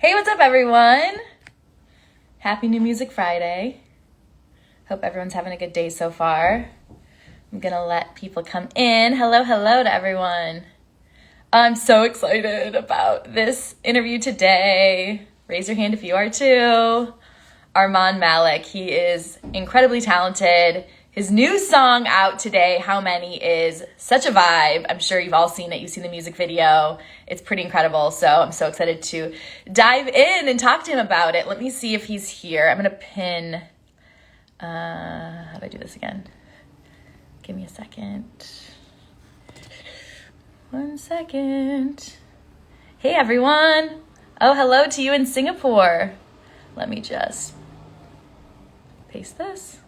Hey, what's up, everyone? Happy New Music Friday. Hope everyone's having a good day so far. I'm gonna let people come in. Hello, hello to everyone. I'm so excited about this interview today. Raise your hand if you are too. Armaanmalik, he is incredibly talented. His new song out today, How Many, is such a vibe. I'm sure you've all seen it. You've seen the music video. It's pretty incredible. So I'm so excited to dive in and talk to him about it. Let me see if he's here. I'm going to pin. How do I do this again? Give me a second. 1 second. Hey, everyone. Oh, hello to you in Singapore. Let me just paste this.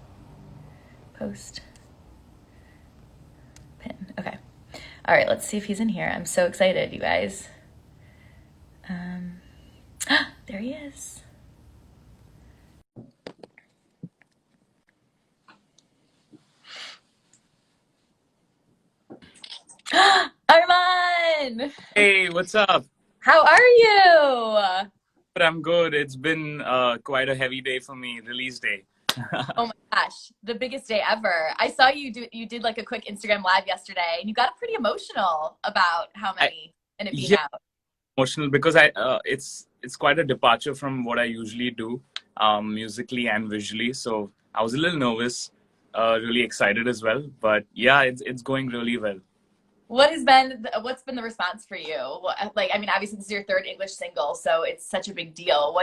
Post. Pin. Okay. All right, let's see if he's in here. I'm so excited, you guys. There he is. Arman! Hey, what's up? How are you? I'm good. It's been quite a heavy day for me, release day. Oh my gosh, the biggest day ever. I saw you did like a quick Instagram live yesterday and you got pretty emotional about How I, Many and it being yeah, out. emotional because it's quite a departure from what I usually do, musically and visually. So I was a little nervous, really excited as well. But yeah, it's going really well. What's been the response for you? Like, I mean, obviously this is your third English single, so it's such a big deal.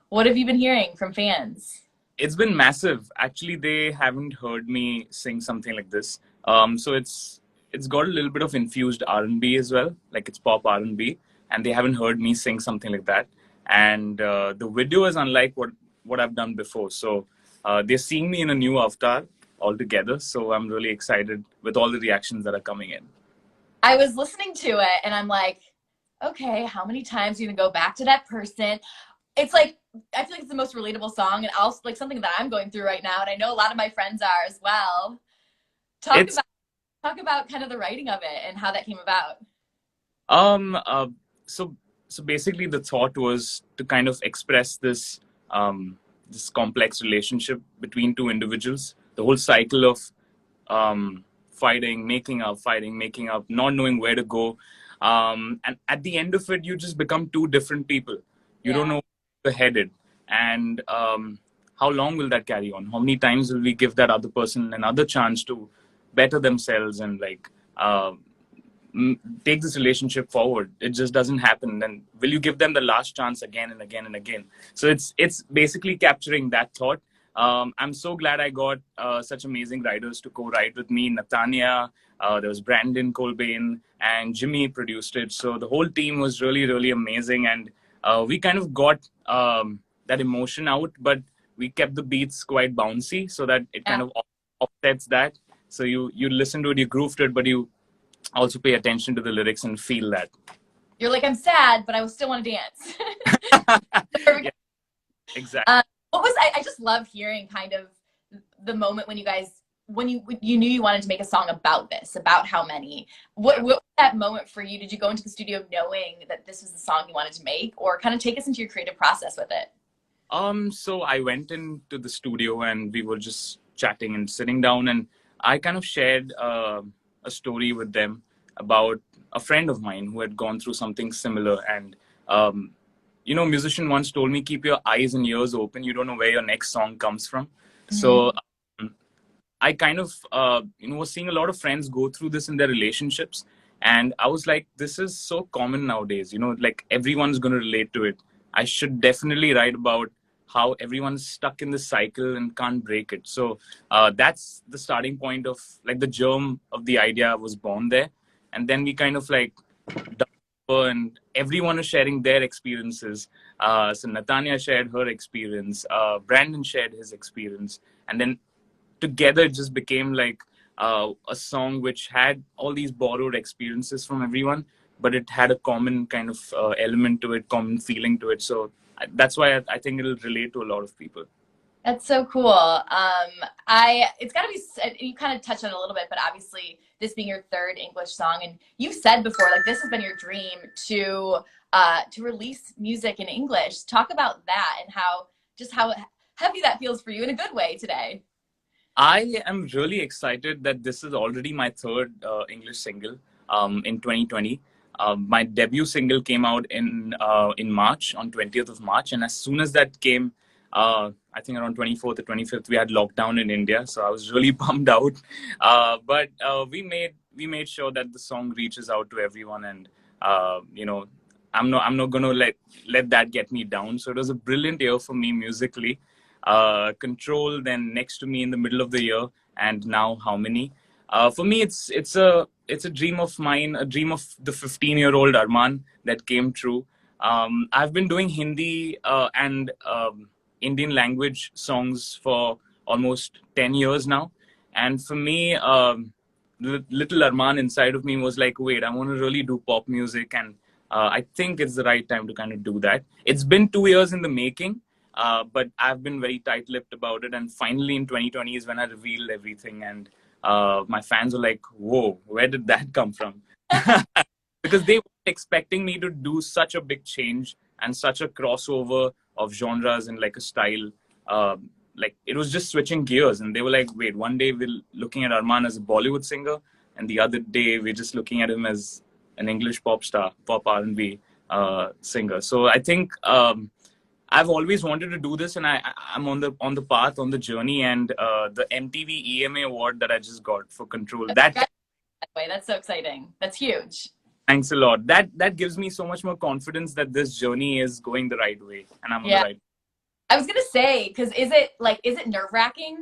What have you been hearing from fans? It's been massive. Actually, they haven't heard me sing something like this. So it's got a little bit of infused R&B as well, like it's pop R&B, and they haven't heard me sing something like that. And the video is unlike what I've done before. So they're seeing me in a new avatar altogether. So I'm really excited with all the reactions that are coming in. I was listening to it and I'm like, okay, how many times are you gonna go back to that person? It's like I feel like it's the most relatable song and also like something that I'm going through right now, and I know a lot of my friends are as well. Talk It's about talk about kind of the writing of it and how that came about. Um, uh, so so basically, the thought was to kind of express this complex relationship between two individuals. The whole cycle of fighting, making up, not knowing where to go, and at the end of it, you just become two different people. You don't Yeah. know where you're headed, and how long will that carry on? How many times will we give that other person another chance to better themselves and like take this relationship forward? It just doesn't happen. Then will you give them the last chance again and again and again? So it's basically capturing that thought. I'm so glad I got such amazing writers to co-write with me. Natania, there was Brandon Colbain, and Jimmy produced it. So the whole team was really, really amazing. And we kind of got that emotion out, but we kept the beats quite bouncy so that it Yeah. kind of offsets that. So you listen to it, you groove to it, but you also pay attention to the lyrics and feel that. You're like, I'm sad, but I still want to dance. Yeah, exactly. What was I just love hearing kind of the moment when you guys when you knew you wanted to make a song about this, about How Many. What was that moment for you? Did you go into the studio knowing that this was the song you wanted to make, or kind of take us into your creative process with it? So I went into the studio and we were just chatting and sitting down, and I kind of shared a story with them about a friend of mine who had gone through something similar. And musician once told me, keep your eyes and ears open. You don't know where your next song comes from. Mm-hmm. So I kind of, was seeing a lot of friends go through this in their relationships. And I was like, this is so common nowadays, like everyone's going to relate to it. I should definitely write about how everyone's stuck in this cycle and can't break it. So that's the starting point of like the germ of the idea was born there. And then we kind of like, dug deeper and everyone is sharing their experiences. So Natanya shared her experience, Brandon shared his experience. And then together it just became like a song which had all these borrowed experiences from everyone, but it had a common kind of element to it, common feeling to it. So that's why I think it'll relate to a lot of people. That's so cool. I it's got to be. You kind of touched on it a little bit, but obviously this being your third English song, and you've said before, like, this has been your dream to release music in English. Talk about that and how heavy that feels for you in a good way today. I am really excited that this is already my third English single in 2020. My debut single came out in March, on 20th of March, and as soon as that came, I think around 24th or 25th, we had lockdown in India, so I was really bummed out. But we made sure that the song reaches out to everyone, and I'm not gonna let that get me down. So it was a brilliant year for me musically. Control, then Next to Me in the middle of the year, and now How Many. For me, it's a dream of mine, a dream of the 15-year-old Armaan that came true. I've been doing Hindi and Indian language songs for almost 10 years now, and for me, little Armaan inside of me was like, wait, I want to really do pop music, and I think it's the right time to kind of do that. It's been 2 years in the making. But I've been very tight-lipped about it, and finally in 2020 is when I revealed everything, and my fans were like, "Whoa, where did that come from?" Because they were expecting me to do such a big change and such a crossover of genres and like a style. Like it was just switching gears, and they were like, "Wait, one day we're looking at Armaan as a Bollywood singer, and the other day we're just looking at him as an English pop star, pop R&B singer." So I think. I've always wanted to do this, and I'm on the path, on the journey, and the MTV EMA award that I just got for Control. That way, that's so exciting. That's huge. Thanks a lot. That gives me so much more confidence that this journey is going the right way, and I'm on the right. I was gonna say, because is it nerve-wracking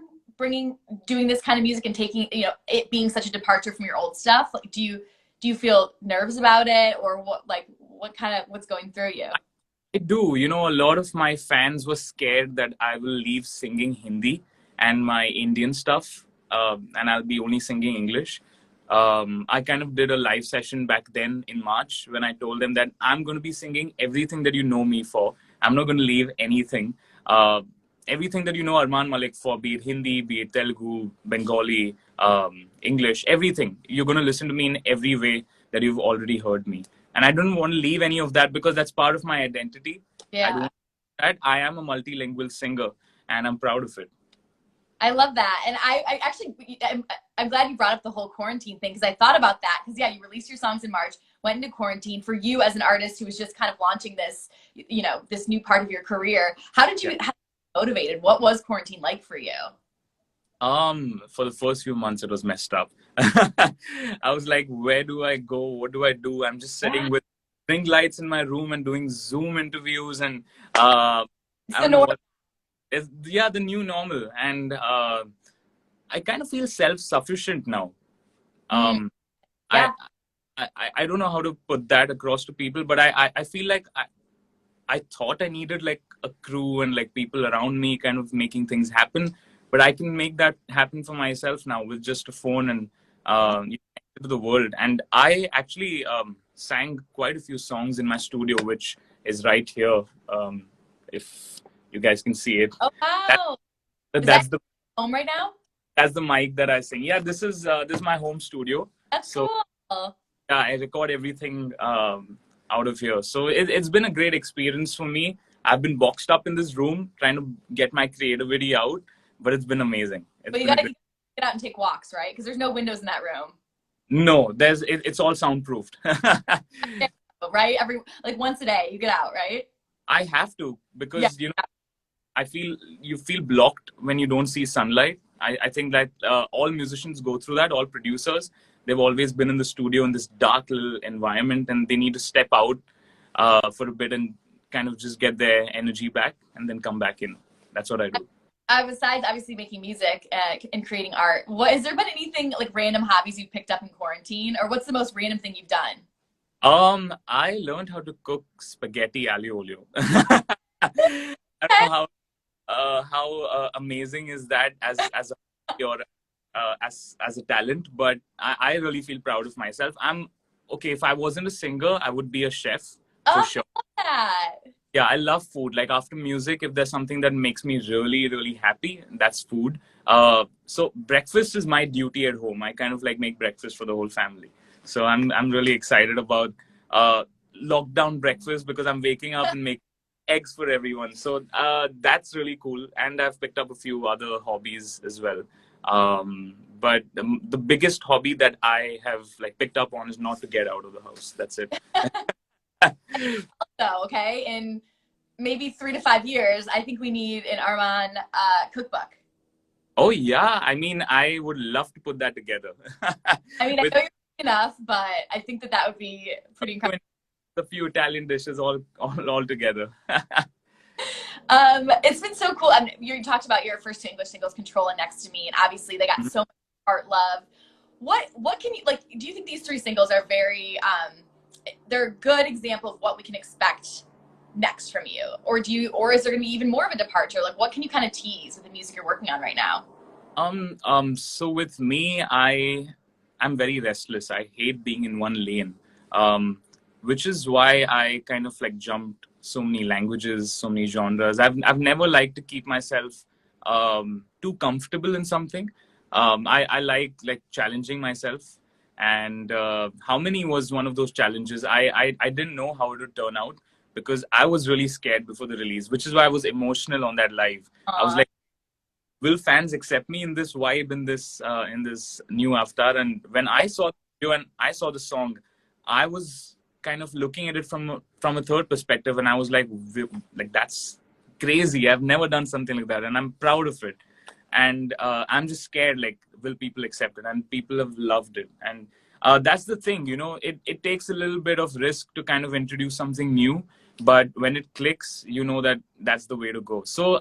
doing this kind of music and taking, it being such a departure from your old stuff? Like, do you feel nerves about it, or what's going through you? I do. A lot of my fans were scared that I will leave singing Hindi and my Indian stuff, and I'll be only singing English. I kind of did a live session back then in March when I told them that I'm going to be singing everything that you know me for. I'm not going to leave anything. Everything that you know Armaan Malik for, be it Hindi, be it Telugu, Bengali, English, everything. You're going to listen to me in every way that you've already heard me. And I don't want to leave any of that because that's part of my identity. Yeah. I don't want that. I am a multilingual singer, and I'm proud of it. I love that. And I'm glad you brought up the whole quarantine thing, because I thought about that. Because, yeah, you released your songs in March, went into quarantine. For you as an artist who was just kind of launching this, this new part of your career, how did you get motivated? What was quarantine like for you? For the first few months, it was messed up. I was like, where do I go? What do I do? I'm just sitting with ring lights in my room and doing Zoom interviews, and I don't know what. The new normal, and I kind of feel self-sufficient now. I don't know how to put that across to people, but I feel like I thought I needed like a crew and like people around me kind of making things happen. But I can make that happen for myself now with just a phone and to the world. And I actually sang quite a few songs in my studio, which is right here. If you guys can see it. Oh wow! That's the home right now. That's the mic that I sing. Yeah, this is my home studio. That's so cool. Yeah, I record everything out of here. So it's been a great experience for me. I've been boxed up in this room trying to get my creativity out. But it's been amazing. But you gotta get out and take walks, right? Because there's no windows in that room. No, it's all soundproofed. Right? Once a day, you get out, right? I have to, because I feel you feel blocked when you don't see sunlight. I think that all musicians go through that. All producers, they've always been in the studio in this dark little environment, and they need to step out for a bit and kind of just get their energy back and then come back in. That's what I do. Besides obviously making music and creating art, has there been anything like random hobbies you've picked up in quarantine, or what's the most random thing you've done? I learned how to cook spaghetti aglio olio. I don't know how amazing is that as a talent, but I really feel proud of myself. If I wasn't a singer, I would be a chef for sure. I love that. Yeah, I love food. Like after music, if there's something that makes me really, really happy, that's food. So breakfast is my duty at home. I kind of like make breakfast for the whole family. So I'm really excited about uh, lockdown breakfast because I'm waking up and making eggs for everyone. So that's really cool. And I've picked up a few other hobbies as well. But the biggest hobby that I have like picked up on is not to get out of the house. That's it. So, okay, in maybe 3 to 5 years, I think we need an Armaan cookbook. Oh yeah, I mean, I would love to put that together I mean, I with know you're enough, but I think that that would be pretty incredible. a few Italian dishes all together. It's been so cool. You talked about your first two English singles, Control and Next to Me, and obviously they got so much heart love. What can you like? Do you think these three singles are very they're a good example of what we can expect next from you, or is there going to be even more of a departure? Like, what can you kind of tease with the music you're working on right now? So with me, I'm very restless. I hate being in one lane. Which is why I kind of like jumped so many languages, so many genres. I've never liked to keep myself too comfortable in something. I like challenging myself, and How Many was one of those challenges. I didn't know how it would turn out because I was really scared before the release, which is why I was emotional on that live. I was Aw. like, will fans accept me in this vibe, in this new avatar? And when I saw the video and I saw the song, I was kind of looking at it from a third perspective, and I was like, that's crazy. I've never done something like that, and I'm proud of it. And I'm just scared, like, will people accept it? And people have loved it. And that's the thing, it takes a little bit of risk to kind of introduce something new, but when it clicks, you know that that's the way to go. So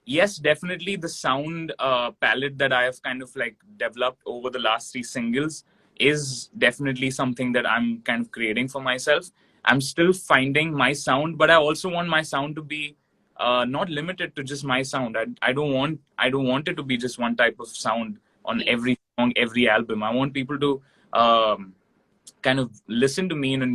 yes, definitely the sound palette that I have kind of like developed over the last three singles is definitely something that I'm kind of creating for myself. I'm still finding my sound, but I also want my sound to be not limited to just my sound. I don't want it to be just one type of sound on every song, every album. I want people to kind of listen to me in a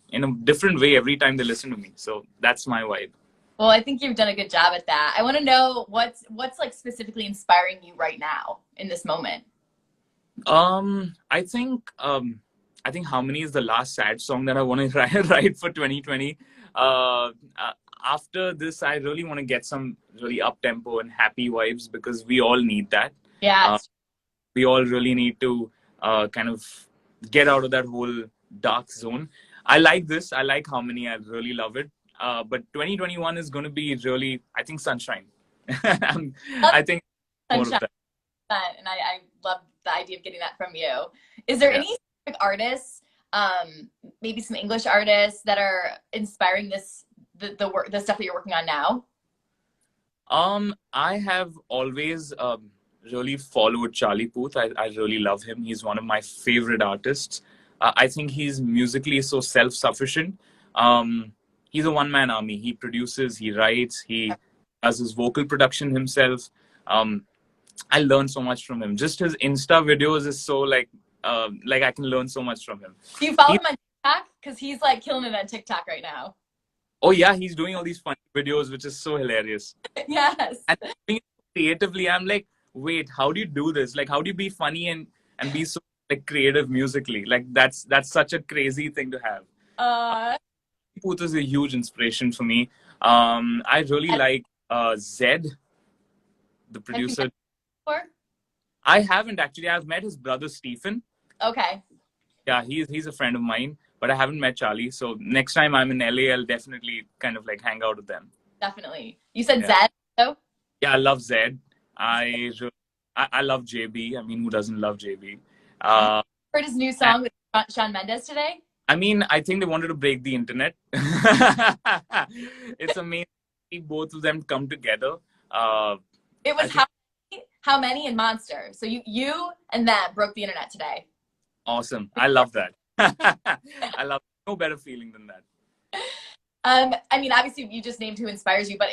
in a different way every time they listen to me. So that's my vibe. Well, I think you've done a good job at that. I want to know what's like specifically inspiring you right now in this moment. Um, I think um, I think How Many is the last sad song that I want to write for 2020. After this, I really want to get some really up tempo and happy vibes because we all need that. Yeah, Uh, we all really need to kind of get out of that whole dark zone. I like this. I like How Many. I really love it. But 2021 is going to be really, I think, sunshine. I think more of sunshine, that. and I love the idea of getting that from you. Is there Yeah. any specific artists, maybe some English artists that are inspiring the work, the stuff that you're working on now? I have always really followed Charlie Puth. I really love him. He's one of my favorite artists. I think he's musically so self-sufficient. He's a one-man army. He produces, he writes, he does his vocal production himself. Um, I learned so much from him. Just his Insta videos is so like I can learn so much from him. Do you follow He, him on TikTok? Because he's like killing it on TikTok right now. oh yeah, he's doing all these funny videos, which is so hilarious. Yes. And doing it creatively, I'm like, wait, how do you do this? Like, how do you be funny and be so like creative musically? Like that's such a crazy thing to have. Uh, Puth is a huge inspiration for me. I really have like Zed, the you met producer. before? I haven't actually. I've met his brother Stephen. Okay, Yeah, he's a friend of mine, but I haven't met Charlie. So next time I'm in LA, I'll definitely kind of like hang out with them. definitely. You said Yeah, Zed, though? yeah, I love Zed. I love JB. I mean, who doesn't love JB? Uh, Heard his new and, song with Shawn Mendes today? I mean, I think they wanted to break the internet. It's amazing to see both of them come together. Uh, It I was think how many and Monster. So you and them broke the internet today. awesome. I love that. I love no better feeling than that. I mean, obviously you just named who inspires you, but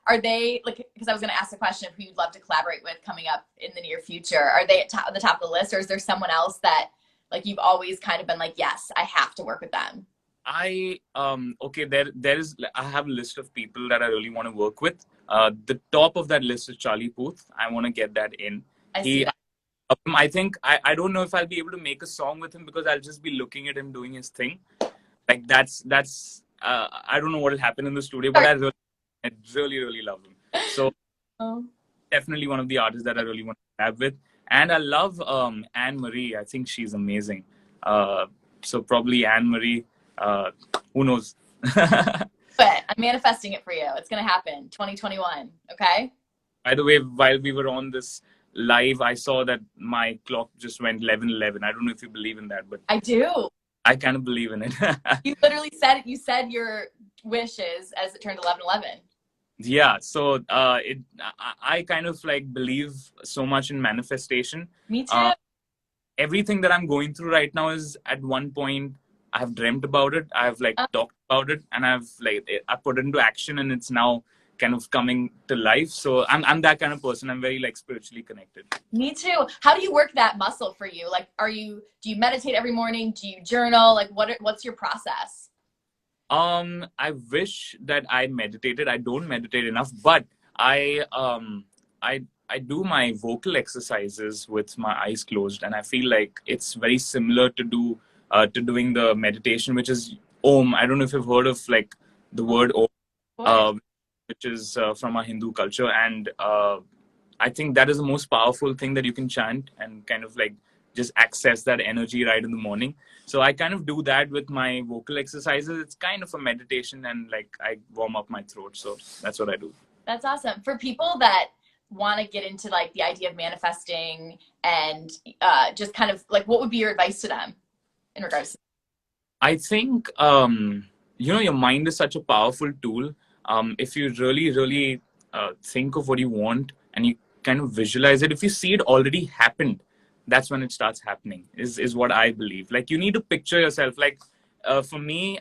are they like, because I was going to ask the question of who you'd love to collaborate with coming up in the near future. Are they at the top of the list, or is there someone else that like you've always kind of been like, yes, I have to work with them? Okay, I have a list of people that I really want to work with. The top of that list is Charlie Puth. I want to get that in. I see that. I think I don't know if I'll be able to make a song with him because I'll just be looking at him doing his thing. Like that's I don't know what will happen in the studio, but I really love him. So Oh. definitely one of the artists that I really want to collab with. And I love Anne Marie. I think she's amazing. So probably Anne Marie. Who knows? But I'm manifesting it for you. It's gonna happen. 2021. Okay. By the way, while we were on this live, I saw that my clock just went 11:11. I don't know if you believe in that, but I do. I kind of believe in it. You literally said your wishes as it turned 11:11. Yeah, so I kind of like believe so much in manifestation. Me too. Everything that I'm going through right now is at one point I have dreamt about it, I've like talked about it, and I put it into action, and it's now kind of coming to life. So I'm that kind of person. I'm very like spiritually connected. Me too. How do you work that muscle for you? Like, do you meditate every morning? Do you journal? Like, what's your process? I wish that I meditated. I don't meditate enough, but I do my vocal exercises with my eyes closed, and I feel like it's very similar to doing the meditation, which is Om. I don't know if you've heard of like the word Om, which is from our Hindu culture, and I think that is the most powerful thing that you can chant and kind of like just access that energy right in the morning. So I kind of do that with my vocal exercises. It's kind of a meditation, and like I warm up my throat. So that's what I do. That's awesome. For people that want to get into like the idea of manifesting and just kind of like, what would be your advice to them in regards to I think, your mind is such a powerful tool. If you really think of what you want and you kind of visualize it, if you see it already happened, that's when it starts happening, is what I believe. Like, you need to picture yourself. Like, for me,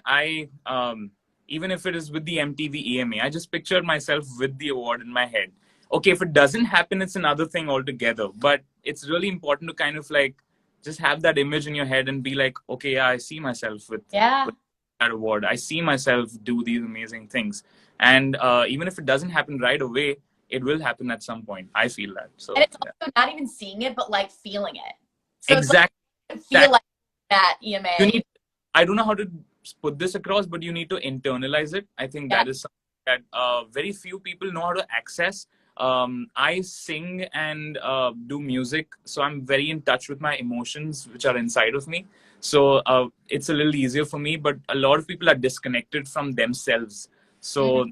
even if it is with the MTV EMA, I just pictured myself with the award in my head. Okay, if it doesn't happen, it's another thing altogether. But it's really important to kind of like just have that image in your head and be like, okay, yeah, I see myself with that award. I see myself do these amazing things. And even if it doesn't happen right away, it will happen at some point. I feel that. So, and it's also not even seeing it, but like feeling it. So exactly. It's like, feel like that EMA. I don't know how to put this across, but you need to internalize it. I think that is something that very few people know how to access. I sing and do music, so I'm very in touch with my emotions, which are inside of me. So it's a little easier for me, but a lot of people are disconnected from themselves. So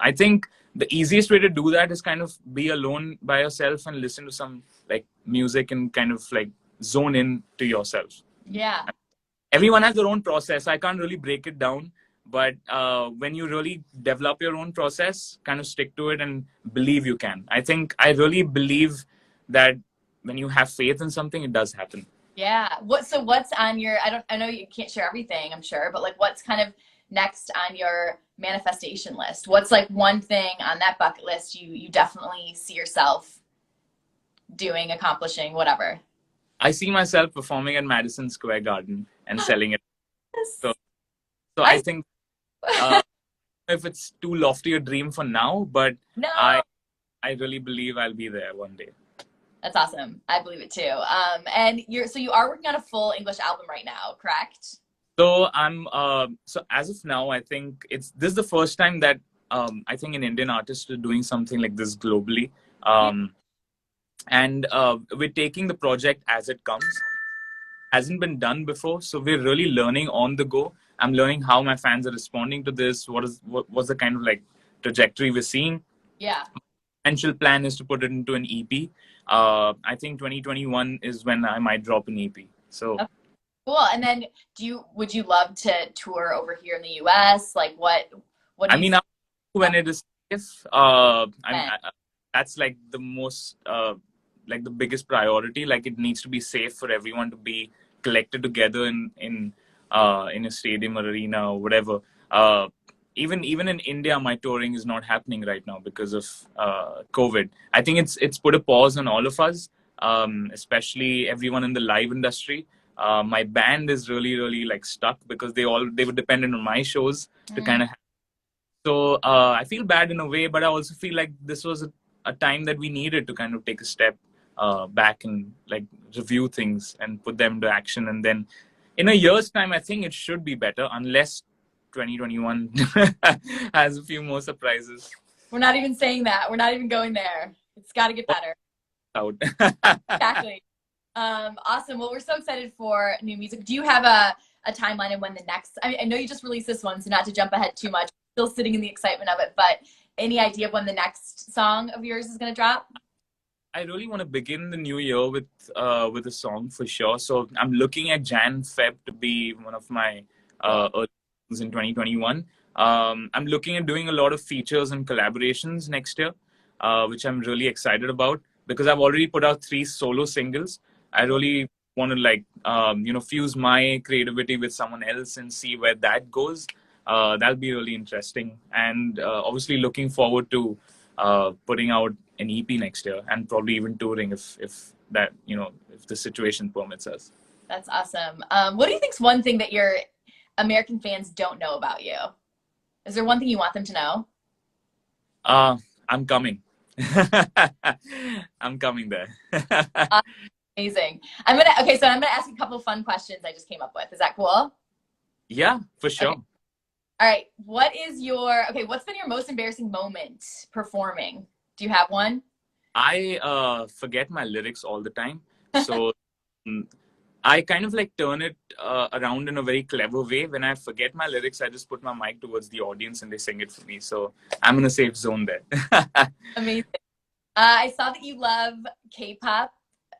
I think the easiest way to do that is kind of be alone by yourself and listen to some like music and kind of like zone in to yourself. Yeah. Everyone has their own process. I can't really break it down. But when you really develop your own process, kind of stick to it and believe you can. I think I really believe that when you have faith in something, it does happen. Yeah. What's on your, I know you can't share everything, I'm sure, but like what's kind of next on your manifestation list? What's like one thing on that bucket list you definitely see yourself doing, accomplishing, whatever? I see myself performing at Madison Square Garden and selling it. So I think if it's too lofty a dream for now, but no. I really believe I'll be there one day. That's awesome. I believe it too. And you are working on a full English album right now, correct? So so as of now, I think this is the first time that I think an Indian artist is doing something like this globally. And we're taking the project as it comes. Hasn't been done before, so we're really learning on the go. I'm learning how my fans are responding to this. What's the kind of like trajectory we're seeing? Yeah. Potential plan is to put it into an EP. I think 2021 is when I might drop an EP. So okay. Cool. And then would you love to tour over here in the US? Like what I mean, when it is safe, that's like the most like the biggest priority. Like, it needs to be safe for everyone to be collected together in a stadium or arena or whatever. Even in India, my touring is not happening right now because of COVID. I think it's put a pause on all of us, especially everyone in the live industry. My band is really like stuck because they were dependent on my shows to kind of. So I feel bad in a way, but I also feel like this was a time that we needed to kind of take a step back and like review things and put them to action. And then in a year's time, I think it should be better unless 2021 has a few more surprises. We're not even saying that. We're not even going there. It's got to get better. Out. Exactly. Awesome. Well, we're so excited for new music. Do you have a timeline of when the next, I mean, I know you just released this one, so not to jump ahead too much, still sitting in the excitement of it, but any idea of when the next song of yours is going to drop? I really want to begin the new year with a song for sure. So I'm looking at Jan Feb to be one of my early songs in 2021. I'm looking at doing a lot of features and collaborations next year, which I'm really excited about because I've already put out 3 solo singles. I really want to like fuse my creativity with someone else and see where that goes. That'll be really interesting, and obviously looking forward to putting out an EP next year and probably even touring if that if the situation permits us. That's awesome. What do you think's one thing that your American fans don't know about you? Is there one thing you want them to know? I'm coming. I'm coming there. Amazing. I'm gonna ask you a couple of fun questions I just came up with. Is that cool? Yeah, for sure. Okay. All right. What's been your most embarrassing moment performing? Do you have one? I forget my lyrics all the time. So I kind of like turn it around in a very clever way. When I forget my lyrics, I just put my mic towards the audience and they sing it for me. So I'm in a safe zone there. Amazing. I saw that you love K-pop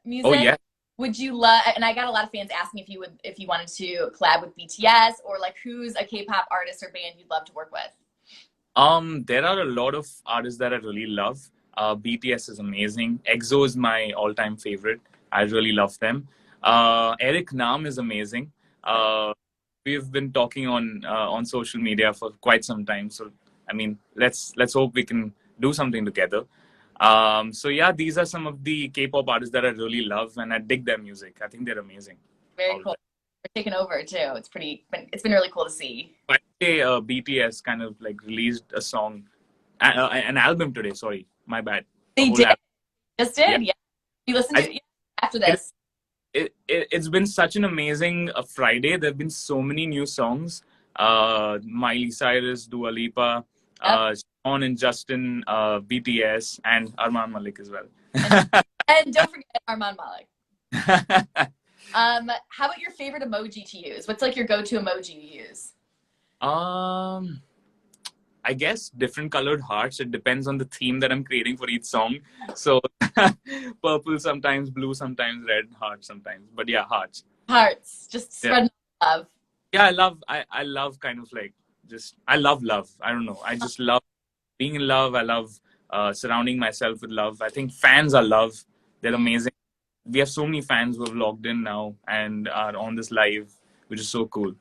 music. Oh, yeah. Would you love, and I got a lot of fans asking if you wanted to collab with BTS or like who's a K-pop artist or band you'd love to work with? There are a lot of artists that I really love. BTS is amazing. EXO is my all-time favorite. I really love them. Eric Nam is amazing. We've been talking on social media for quite some time. So I mean, let's hope we can do something together. So yeah, these are some of the K-pop artists that I really love, and I dig their music. I think they're amazing. Very cool. They're taking over too. It's been really cool to see. By the way, BTS kind of like released a song, an album today. Sorry, my bad. They did. Just did. Yeah. You listened to it after this. It's been such an amazing Friday. There have been so many new songs. Miley Cyrus, Dua Lipa, Sean and Justin, BTS, and armaanmalik as well. And don't forget armaanmalik. How about your favorite emoji to use? What's like your go-to emoji you use? I guess different colored hearts. It depends on the theme that I'm creating for each song. So purple sometimes, blue sometimes, red, heart sometimes. But yeah, hearts. Hearts. Just spread love. Yeah, I love kind of like I love love. I don't know. I just love being in love. I love surrounding myself with love. I think fans are love. They're amazing. We have so many fans who have logged in now and are on this live, which is so cool.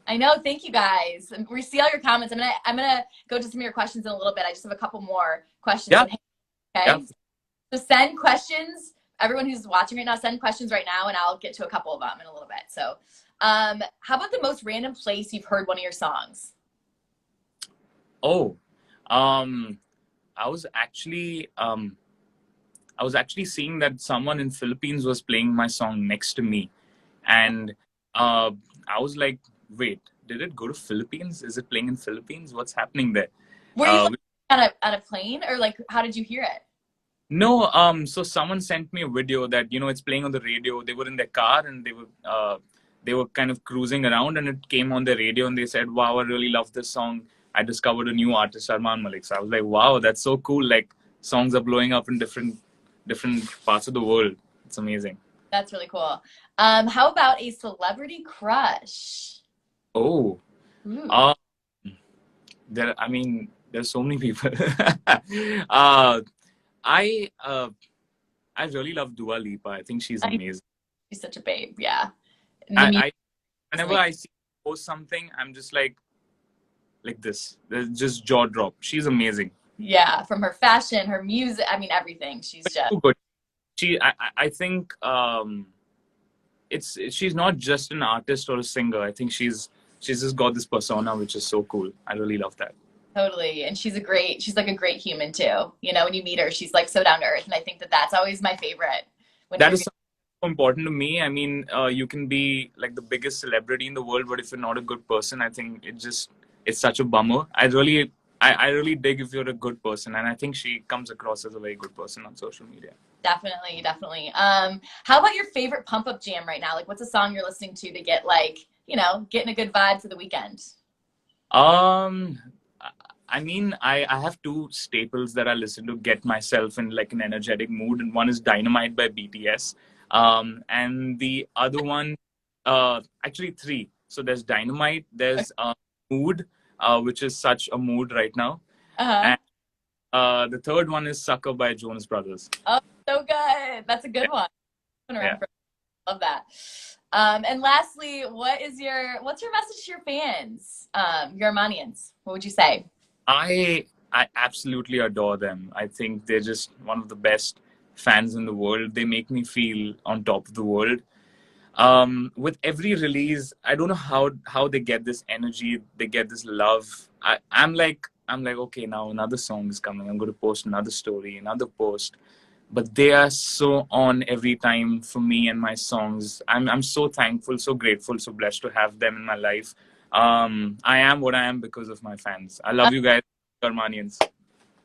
I know. Thank you guys. We see all your comments. I'm gonna go to some of your questions in a little bit. I just have a couple more questions. Yeah. Okay. Yeah. So send questions. Everyone who's watching right now, send questions right now, and I'll get to a couple of them in a little bit. So, how about the most random place you've heard one of your songs? Oh, I was actually seeing that someone in Philippines was playing my song next to me, and I was like, wait, did it go to Philippines? Is it playing in Philippines? What's happening there? Were you on a plane, or like how did you hear it? No, so someone sent me a video that it's playing on the radio. They were in their car and they were kind of cruising around, and it came on the radio, and they said, "Wow, I really love this song. I discovered a new artist, armaanmalik." So I was like, "Wow, that's so cool! Like songs are blowing up in different parts of the world. It's amazing." That's really cool. How about a celebrity crush? Oh, there's so many people. I really love Dua Lipa. I think she's amazing. She's such a babe, yeah. Whenever I see her post something, I'm just like this. There's just jaw drop. She's amazing. Yeah, from her fashion, her music, I mean everything. She's just so good. I think she's not just an artist or a singer. I think she's just got this persona which is so cool. I really love that. Totally. And she's like a great human too. You know, when you meet her, she's like so down to earth. And I think that that's always my favorite. When That you're is so important to me. I mean, you can be like the biggest celebrity in the world, but if you're not a good person, I think it's such a bummer. I really dig if you're a good person, and I think she comes across as a very good person on social media. definitely, definitely. How about your favorite pump up jam right now? Like, what's a song you're listening to get like, you know, getting a good vibe for the weekend? Um, I mean, I have two staples that I listen to get myself in like an energetic mood, and one is Dynamite by BTS, and the other one, actually three. So there's Dynamite, there's Mood, which is such a mood right now, Uh-huh. and the third one is Sucker by Jonas Brothers. Oh, so good. That's a good one. Been Yeah. around for love that. And lastly, what's your message to your fans, your Armanians? What would you say? I absolutely adore them. I think they're just one of the best fans in the world. They make me feel on top of the world. With every release, I don't know how they get this energy, they get this love. I'm like, okay, now another song is coming. I'm going to post another story, another post. But they are so on every time for me and my songs. I'm so thankful, so grateful, so blessed to have them in my life. I am what I am because of my fans. I love you guys, Armanians.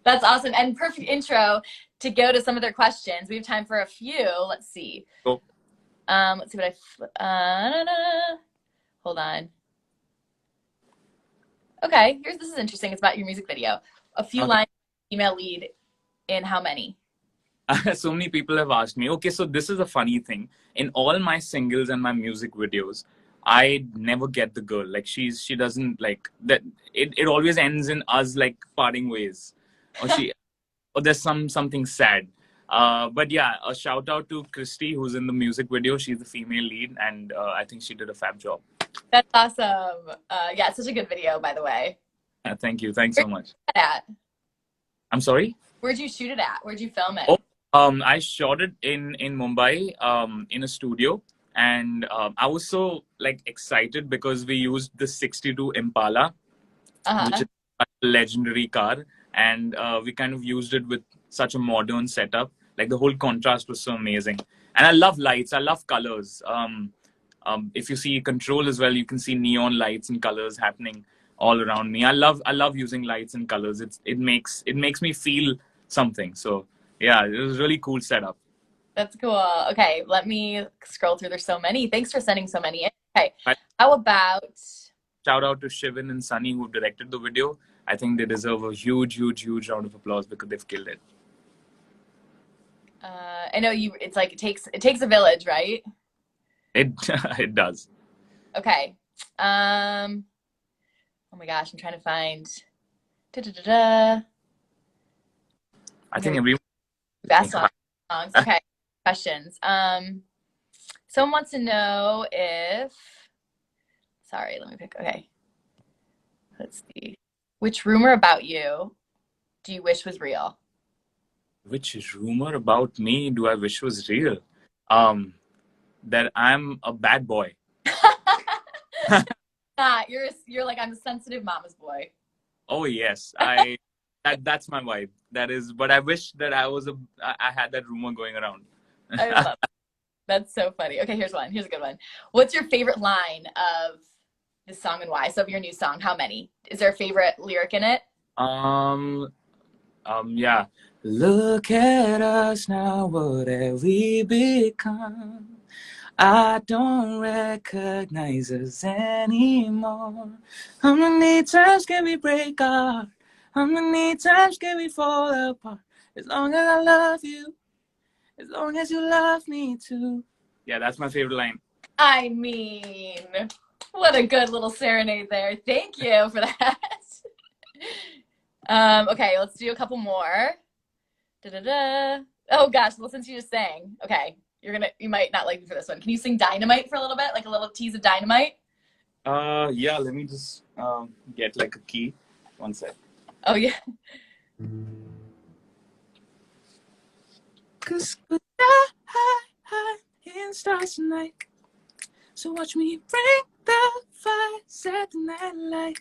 That's awesome and perfect intro to go to some of their questions. We have time for a few. Let's see. Cool. Let's see what hold on. Okay, this is interesting. It's about your music video. A few Okay. lines, female lead in how many? So many people have asked me. Okay, so this is a funny thing. In all my singles and my music videos, I never get the girl. Like she doesn't like that. It always ends in us like parting ways, or there's something sad. But yeah, a shout out to Christy who's in the music video. She's the female lead, and I think she did a fab job. That's awesome. Yeah, it's such a good video, by the way. Thank you. Thanks so much. At? I'm sorry. Where'd you shoot it at? Where'd you film it? Oh, I shot it in Mumbai, in a studio, and I was so like excited because we used the '62 Impala, which is a legendary car, and we kind of used it with such a modern setup. Like the whole contrast was so amazing, and I love lights. I love colors. If you see Control as well, you can see neon lights and colors happening all around me. I love using lights and colors. It makes me feel something. So yeah, it was a really cool setup. That's cool. Okay, let me scroll through. There's so many. Thanks for sending so many in. Okay, Right. how about... Shout out to Shivan and Sunny who directed the video. I think they deserve a huge round of applause because they've killed it. I know you. It's like it takes a village, right? It does. Okay. Oh my gosh, I'm trying to find. Da-da-da-da. I think everyone. Best songs. Okay. Questions. Someone wants to know if. Sorry, let me pick. Okay. Let's see. Which rumor about you do you wish was real? Which rumor about me do I wish was real? That I'm a bad boy. You're like, I'm a sensitive mama's boy. Oh yes, that's my vibe. That is, but I wish that I had that rumor going around. I love that. That's so funny. Okay, here's one. Here's a good one. What's your favorite line of this song and why? So of your new song, how many? Is there a favorite lyric in it? Yeah. Look at us now, what have we become? I don't recognize us anymore. How many times can we break our heart? How many times can we fall apart? As long as I love you, as long as you love me too. Yeah, that's my favorite line. I mean, what a good little serenade there. Thank you for that. Okay, let's do a couple more. Da-da-da. Oh gosh, well, since you just sang, okay, you might not like me for this one. Can you sing Dynamite for a little bit? Like a little tease of Dynamite? Yeah, let me just get like a key. One sec. Oh yeah. Cause in stars tonight. So watch me bring the fire, set the night light.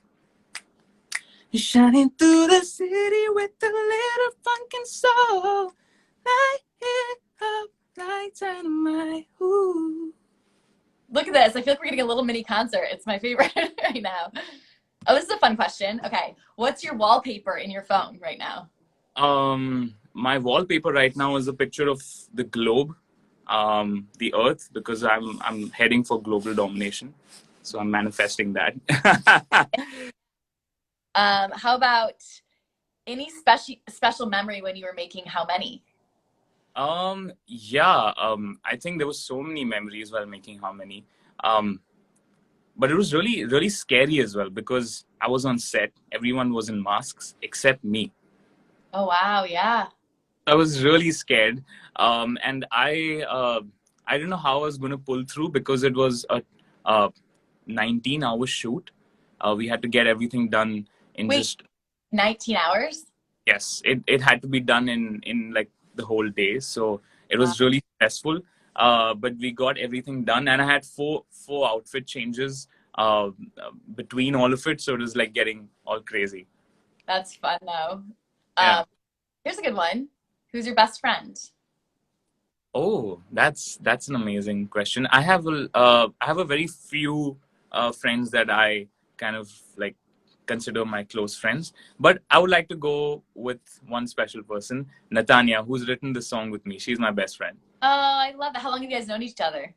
You're shining through the city with a little funk and soul. Light it up like dynamite. Ooh. Look at this. I feel like we're getting a little mini concert. It's my favorite right now. Oh, this is a fun question. Okay. What's your wallpaper in your phone right now? My wallpaper right now is a picture of the globe, the Earth, because I'm heading for global domination, so I'm manifesting that. How about any special memory when you were making How Many? Yeah. I think there was so many memories while making How Many. But it was really, really scary as well because I was on set. Everyone was in masks except me. Oh wow, yeah. I was really scared, and I didn't know how I was going to pull through because it was a 19-hour shoot. We had to get everything done in Wait, just 19 hours? yes. It had to be done in like the whole day, so it Wow, was really stressful. But we got everything done, and I had four outfit changes between all of it, so it was like getting all crazy. that's fun though. Yeah. Um, Here's a good one. Who's your best friend? Oh, that's an amazing question. I have a very few friends that I kind of like consider my close friends, but I would like to go with one special person, Natanya, who's written the song with me. She's my best friend. Oh, I love that. How long have you guys known each other?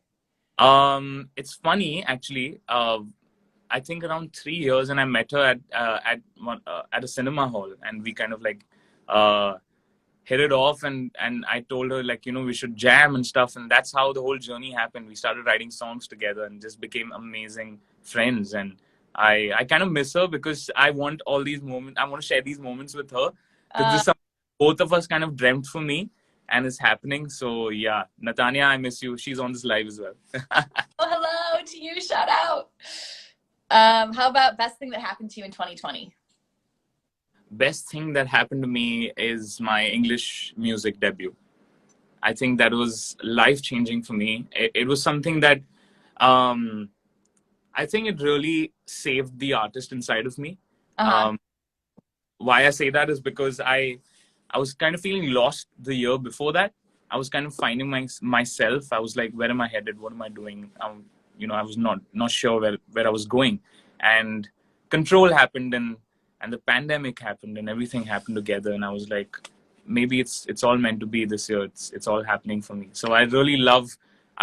It's funny actually. I think around 3 years, and I met her at a cinema hall, and we kind of like uh, hit it off, and I told her like we should jam and stuff, and that's how the whole journey happened. We started writing songs together and just became amazing friends. And I kind of miss her because I want all these moments. I want to share these moments with her because this Uh, is something both of us kind of dreamt for me, and it's happening. So yeah, Natanya, I miss you. She's on this live as well. oh, hello to you. Shout out. How about best thing that happened to you in 2020? Best thing that happened to me is my English music debut. I think that was life changing for me. It was something that um, I think it really saved the artist inside of me. Uh-huh. Um, why I say that is because I was kind of feeling lost the year before that. I was kind of finding myself. I was like, where am I headed? What am I doing? I was not sure where I was going, and control happened, and the pandemic happened, and everything happened together, and I was like, maybe it's all meant to be this year. It's all happening for me. So I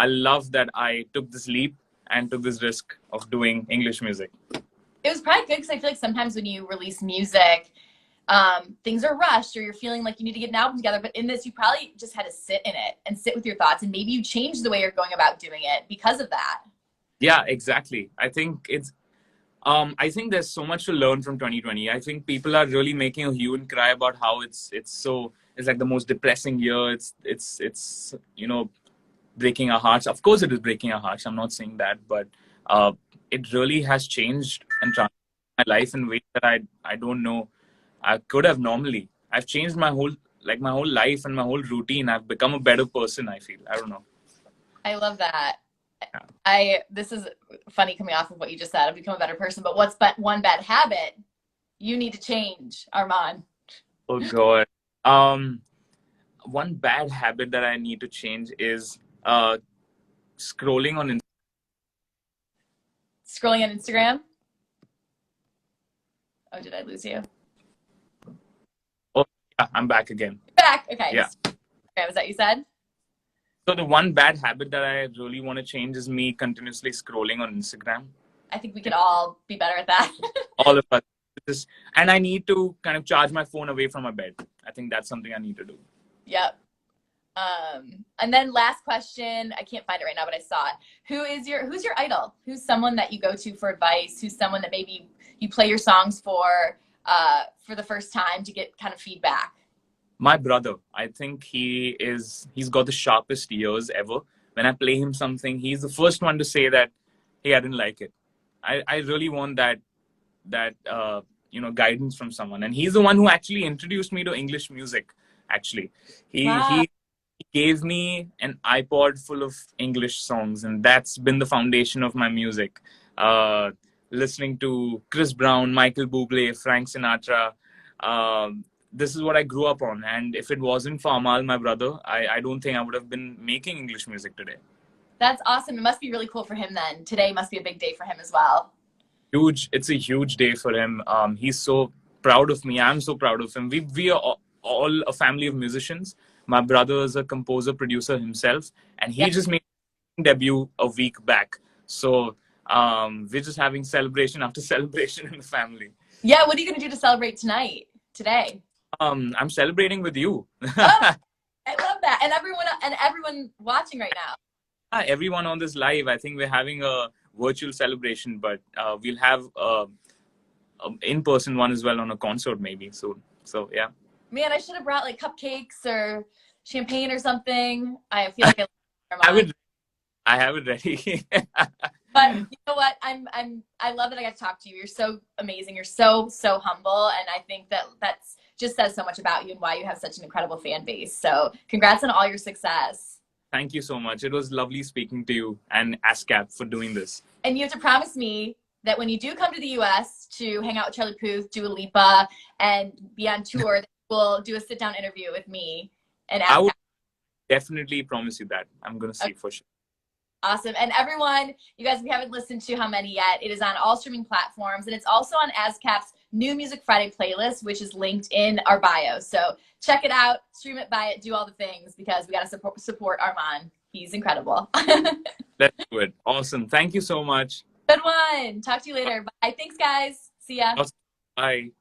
love that I took this leap and took this risk of doing English music. It was probably good because I feel like sometimes when you release music, things are rushed or you're feeling like you need to get an album together. But in this, you probably just had to sit in it and sit with your thoughts. And maybe you changed the way you're going about doing it because of that. Yeah, exactly. I think there's so much to learn from 2020. I think people are really making a hue and cry about how it's like the most depressing year. It's breaking our hearts. Of course, it is breaking our hearts. I'm not saying that, but uh, it really has changed and transformed my life in ways that I don't know I could have normally. I've changed my whole life and my whole routine. I've become a better person. I feel. I don't know. I love that. Yeah. This is funny coming off of what you just said. I've become a better person, but what's one bad habit you need to change, Armaan? Oh God. Um, One bad habit that I need to change is scrolling on. Scrolling on Instagram? Oh, did I lose you? Oh, yeah, I'm back again. Back. Okay. Yeah. Okay, was that you said? So the one bad habit that I really want to change is me continuously scrolling on Instagram. I think we could all be better at that. All of us. And I need to kind of charge my phone away from my bed. I think that's something I need to do. Yep. And then last question, I can't find it right now, but I saw it. Who's your idol? Who's someone that you go to for advice? Who's someone that maybe you play your songs for the first time to get kind of feedback? My brother, I think he's got the sharpest ears ever. When I play him something, he's the first one to say that, hey, I didn't like it. I really want that guidance from someone. And he's the one who actually introduced me to English music, actually. Wow. He He gave me an iPod full of English songs, and that's been the foundation of my music. Uh, Listening to Chris Brown, Michael Bublé, Frank Sinatra. This is what I grew up on, and if it wasn't for Amal, my brother, I don't think I would have been making English music today. That's awesome. It must be really cool for him then. Today must be a big day for him as well. Huge. It's a huge day for him. He's so proud of me. I'm so proud of him. We are all a family of musicians. My brother is a composer producer himself, and Yeah. he just made his debut a week back. So we're just having celebration after celebration in the family. Yeah. What are you going to do to celebrate today? I'm celebrating with you. Oh, I love that. And everyone watching right now. Everyone on this live, I think we're having a virtual celebration, but we'll have in-person one as well on a concert maybe soon. So yeah. Man, I should have brought like cupcakes or champagne or something. I feel like I have it ready. But you know what? I love that I got to talk to you. You're so amazing. You're so humble, and I think that's just says so much about you and why you have such an incredible fan base. So, congrats on all your success. Thank you so much. It was lovely speaking to you and ASCAP for doing this. And you have to promise me that when you do come to the US to hang out with Charlie Puth, Dua Lipa, and be on tour, that we'll do a sit-down interview with me and ASCAP. I would definitely promise you that. I'm going to see for sure. Awesome. And everyone, you guys, if you haven't listened to How Many yet, it is on all streaming platforms, and it's also on ASCAP's New Music Friday playlist, which is linked in our bio. So check it out, stream it, buy it, do all the things, because we got to support Armaan. He's incredible. Let's do it. Awesome. Thank you so much. Good one. Talk to you later. Bye. Thanks, guys. See ya. Bye.